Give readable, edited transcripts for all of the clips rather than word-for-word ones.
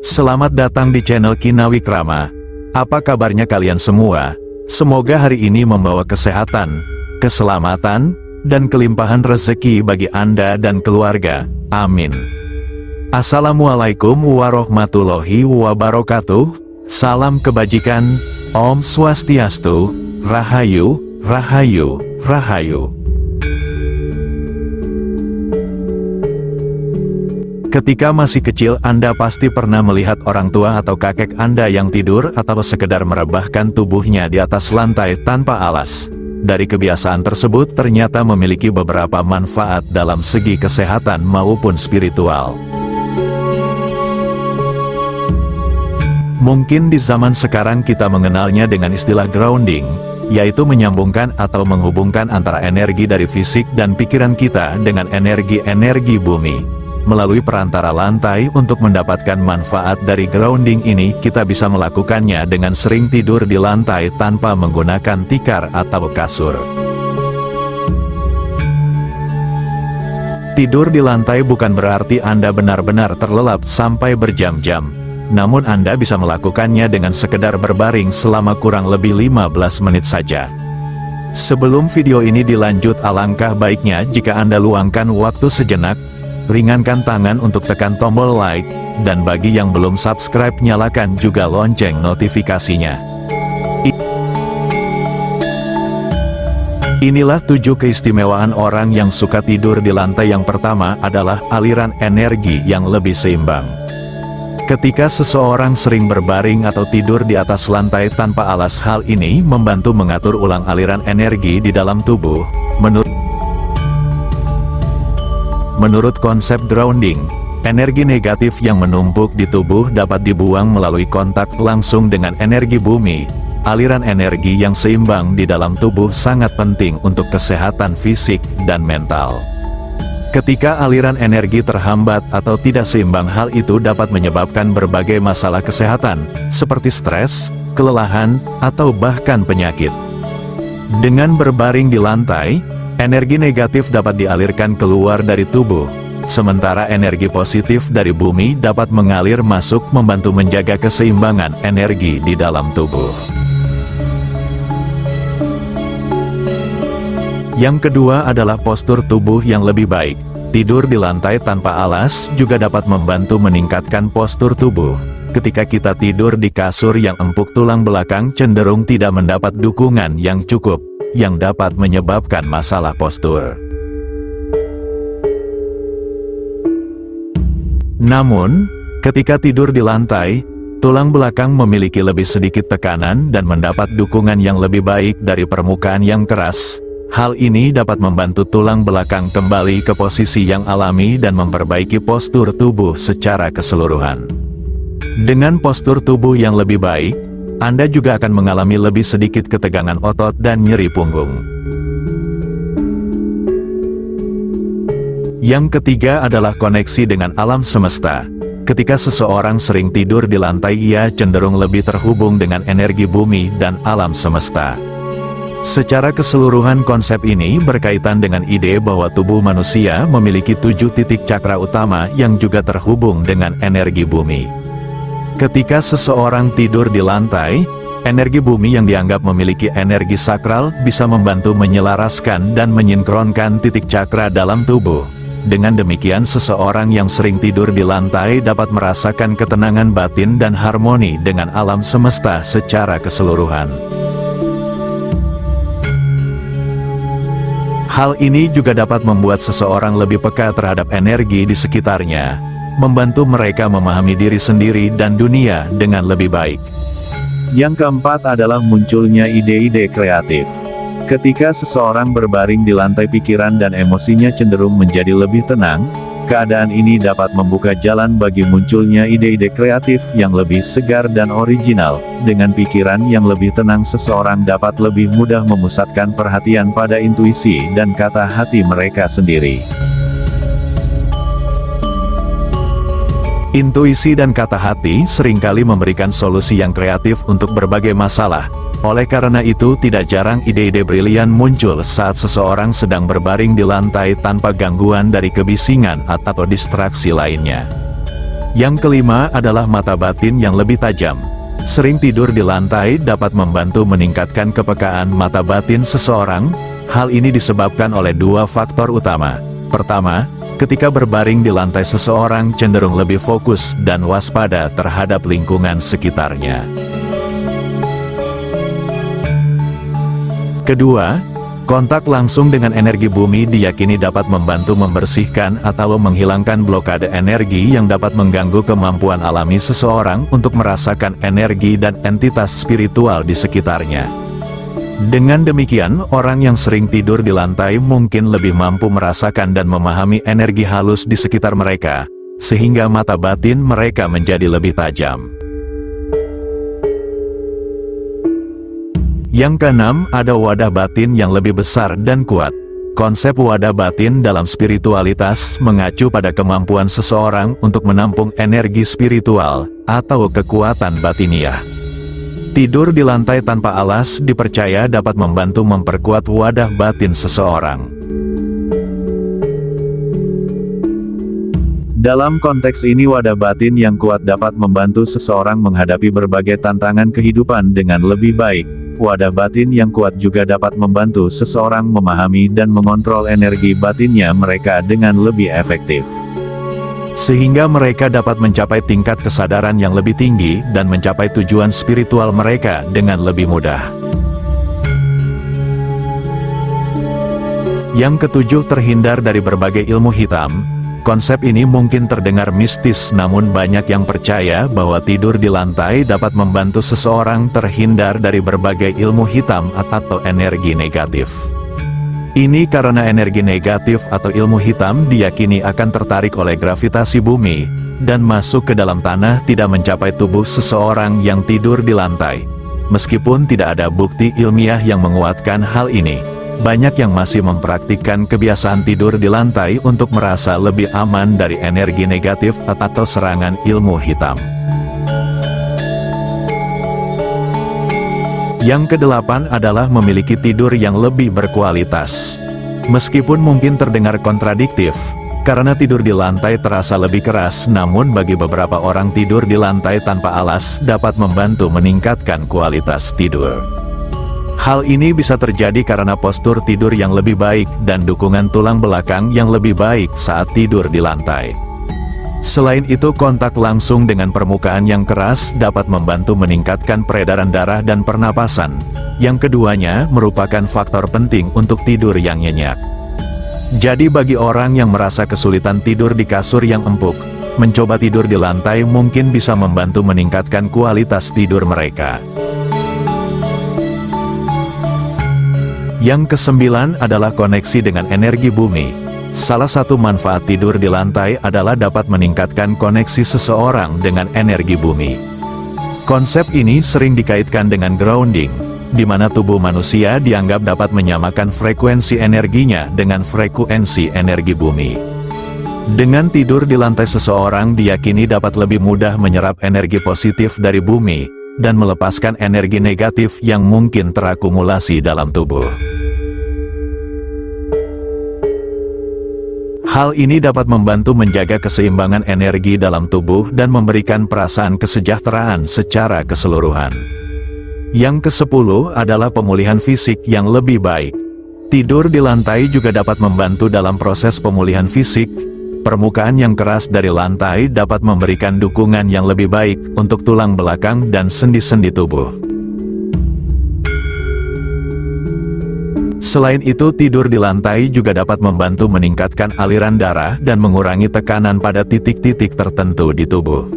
Selamat datang di channel Kinawikrama. Apa kabarnya kalian semua? Semoga hari ini membawa kesehatan, keselamatan, dan kelimpahan rezeki bagi Anda dan keluarga. Amin. Assalamualaikum warahmatullahi wabarakatuh. Salam kebajikan. Om Swastiastu. Rahayu, Rahayu, Rahayu. Ketika masih kecil, Anda pasti pernah melihat orang tua atau kakek Anda yang tidur atau sekedar merebahkan tubuhnya di atas lantai tanpa alas. Dari kebiasaan tersebut ternyata memiliki beberapa manfaat dalam segi kesehatan maupun spiritual. Mungkin di zaman sekarang kita mengenalnya dengan istilah grounding, yaitu menyambungkan atau menghubungkan antara energi dari fisik dan pikiran kita dengan energi-energi bumi. Melalui perantara lantai untuk mendapatkan manfaat dari grounding ini, kita bisa melakukannya dengan sering tidur di lantai tanpa menggunakan tikar atau kasur. Tidur di lantai bukan berarti Anda benar-benar terlelap sampai berjam-jam. Namun Anda bisa melakukannya dengan sekedar berbaring selama kurang lebih 15 menit saja. Sebelum video ini dilanjut, alangkah baiknya jika Anda luangkan waktu sejenak, ringankan tangan untuk tekan tombol like, dan bagi yang belum subscribe nyalakan juga lonceng notifikasinya. Inilah 7 keistimewaan orang yang suka tidur di lantai. Yang pertama adalah aliran energi yang lebih seimbang. Ketika seseorang sering berbaring atau tidur di atas lantai tanpa alas, hal ini membantu mengatur ulang aliran energi di dalam tubuh. Menurut konsep grounding, energi negatif yang menumpuk di tubuh dapat dibuang melalui kontak langsung dengan energi bumi. Aliran energi yang seimbang di dalam tubuh sangat penting untuk kesehatan fisik dan mental. Ketika aliran energi terhambat atau tidak seimbang, hal itu dapat menyebabkan berbagai masalah kesehatan, seperti stres, kelelahan, atau bahkan penyakit. Dengan berbaring di lantai, energi negatif dapat dialirkan keluar dari tubuh, sementara energi positif dari bumi dapat mengalir masuk membantu menjaga keseimbangan energi di dalam tubuh. Yang kedua adalah postur tubuh yang lebih baik. Tidur di lantai tanpa alas juga dapat membantu meningkatkan postur tubuh. Ketika kita tidur di kasur yang empuk, tulang belakang cenderung tidak mendapat dukungan yang cukup, yang dapat menyebabkan masalah postur. Namun, ketika tidur di lantai, tulang belakang memiliki lebih sedikit tekanan dan mendapat dukungan yang lebih baik dari permukaan yang keras. Hal ini dapat membantu tulang belakang kembali ke posisi yang alami dan memperbaiki postur tubuh secara keseluruhan. Dengan postur tubuh yang lebih baik, Anda juga akan mengalami lebih sedikit ketegangan otot dan nyeri punggung. Yang ketiga adalah koneksi dengan alam semesta. Ketika seseorang sering tidur di lantai, ia cenderung lebih terhubung dengan energi bumi dan alam semesta. Secara keseluruhan, konsep ini berkaitan dengan ide bahwa tubuh manusia memiliki 7 titik cakra utama yang juga terhubung dengan energi bumi. Ketika seseorang tidur di lantai, energi bumi yang dianggap memiliki energi sakral bisa membantu menyelaraskan dan menyinkronkan titik cakra dalam tubuh. Dengan demikian, seseorang yang sering tidur di lantai dapat merasakan ketenangan batin dan harmoni dengan alam semesta secara keseluruhan. Hal ini juga dapat membuat seseorang lebih peka terhadap energi di sekitarnya, membantu mereka memahami diri sendiri dan dunia dengan lebih baik. Yang keempat adalah munculnya ide-ide kreatif. Ketika seseorang berbaring di lantai, pikiran dan emosinya cenderung menjadi lebih tenang. Keadaan ini dapat membuka jalan bagi munculnya ide-ide kreatif yang lebih segar dan original. Dengan pikiran yang lebih tenang, seseorang dapat lebih mudah memusatkan perhatian pada intuisi dan kata hati mereka sendiri. Intuisi dan kata hati seringkali memberikan solusi yang kreatif untuk berbagai masalah. Oleh karena itu, tidak jarang ide-ide brilian muncul saat seseorang sedang berbaring di lantai tanpa gangguan dari kebisingan atau distraksi lainnya. Yang kelima adalah mata batin yang lebih tajam. Sering tidur di lantai dapat membantu meningkatkan kepekaan mata batin seseorang. Hal ini disebabkan oleh dua faktor utama. Pertama, ketika berbaring di lantai seseorang cenderung lebih fokus dan waspada terhadap lingkungan sekitarnya. Kedua, kontak langsung dengan energi bumi diyakini dapat membantu membersihkan atau menghilangkan blokade energi yang dapat mengganggu kemampuan alami seseorang untuk merasakan energi dan entitas spiritual di sekitarnya. Dengan demikian, orang yang sering tidur di lantai mungkin lebih mampu merasakan dan memahami energi halus di sekitar mereka, sehingga mata batin mereka menjadi lebih tajam. Yang keenam, ada wadah batin yang lebih besar dan kuat. Konsep wadah batin dalam spiritualitas mengacu pada kemampuan seseorang untuk menampung energi spiritual atau kekuatan batiniah. Tidur di lantai tanpa alas dipercaya dapat membantu memperkuat wadah batin seseorang. Dalam konteks ini, wadah batin yang kuat dapat membantu seseorang menghadapi berbagai tantangan kehidupan dengan lebih baik. Wadah batin yang kuat juga dapat membantu seseorang memahami dan mengontrol energi batinnya mereka dengan lebih efektif, sehingga mereka dapat mencapai tingkat kesadaran yang lebih tinggi dan mencapai tujuan spiritual mereka dengan lebih mudah. Yang ketujuh, terhindar dari berbagai ilmu hitam. Konsep ini mungkin terdengar mistis, namun banyak yang percaya bahwa tidur di lantai dapat membantu seseorang terhindar dari berbagai ilmu hitam atau energi negatif. Ini karena energi negatif atau ilmu hitam diyakini akan tertarik oleh gravitasi bumi, dan masuk ke dalam tanah tidak mencapai tubuh seseorang yang tidur di lantai. Meskipun tidak ada bukti ilmiah yang menguatkan hal ini, banyak yang masih mempraktikkan kebiasaan tidur di lantai untuk merasa lebih aman dari energi negatif atau serangan ilmu hitam. Yang kedelapan adalah memiliki tidur yang lebih berkualitas. Meskipun mungkin terdengar kontradiktif, karena tidur di lantai terasa lebih keras, namun bagi beberapa orang tidur di lantai tanpa alas dapat membantu meningkatkan kualitas tidur. Hal ini bisa terjadi karena postur tidur yang lebih baik dan dukungan tulang belakang yang lebih baik saat tidur di lantai. Selain itu, kontak langsung dengan permukaan yang keras dapat membantu meningkatkan peredaran darah dan pernapasan. Yang keduanya merupakan faktor penting untuk tidur yang nyenyak. Jadi bagi orang yang merasa kesulitan tidur di kasur yang empuk, mencoba tidur di lantai mungkin bisa membantu meningkatkan kualitas tidur mereka. Yang kesembilan adalah koneksi dengan energi bumi. Salah satu manfaat tidur di lantai adalah dapat meningkatkan koneksi seseorang dengan energi bumi. Konsep ini sering dikaitkan dengan grounding, di mana tubuh manusia dianggap dapat menyamakan frekuensi energinya dengan frekuensi energi bumi. Dengan tidur di lantai, seseorang diyakini dapat lebih mudah menyerap energi positif dari bumi, dan melepaskan energi negatif yang mungkin terakumulasi dalam tubuh. Hal ini dapat membantu menjaga keseimbangan energi dalam tubuh dan memberikan perasaan kesejahteraan secara keseluruhan. Yang ke-10 adalah pemulihan fisik yang lebih baik. Tidur di lantai juga dapat membantu dalam proses pemulihan fisik. Permukaan yang keras dari lantai dapat memberikan dukungan yang lebih baik untuk tulang belakang dan sendi-sendi tubuh. Selain itu, tidur di lantai juga dapat membantu meningkatkan aliran darah dan mengurangi tekanan pada titik-titik tertentu di tubuh.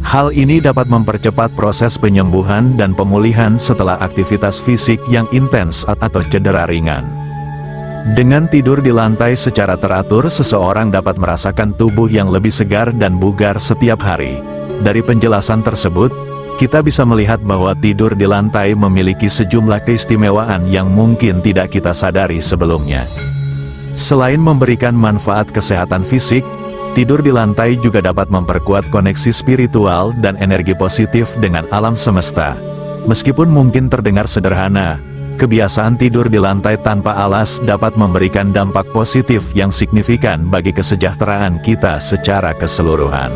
Hal ini dapat mempercepat proses penyembuhan dan pemulihan setelah aktivitas fisik yang intens atau cedera ringan. Dengan tidur di lantai secara teratur, seseorang dapat merasakan tubuh yang lebih segar dan bugar setiap hari. Dari penjelasan tersebut, kita bisa melihat bahwa tidur di lantai memiliki sejumlah keistimewaan yang mungkin tidak kita sadari sebelumnya. Selain memberikan manfaat kesehatan fisik, tidur di lantai juga dapat memperkuat koneksi spiritual dan energi positif dengan alam semesta. Meskipun mungkin terdengar sederhana, kebiasaan tidur di lantai tanpa alas dapat memberikan dampak positif yang signifikan bagi kesejahteraan kita secara keseluruhan.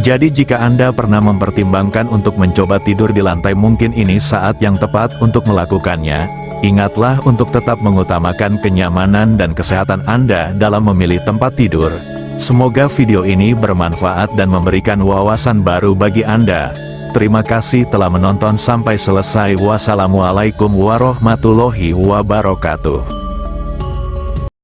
Jadi jika Anda pernah mempertimbangkan untuk mencoba tidur di lantai, mungkin ini saat yang tepat untuk melakukannya. Ingatlah untuk tetap mengutamakan kenyamanan dan kesehatan Anda dalam memilih tempat tidur. Semoga video ini bermanfaat dan memberikan wawasan baru bagi Anda. Terima kasih telah menonton sampai selesai. Wassalamualaikum warahmatullahi wabarakatuh.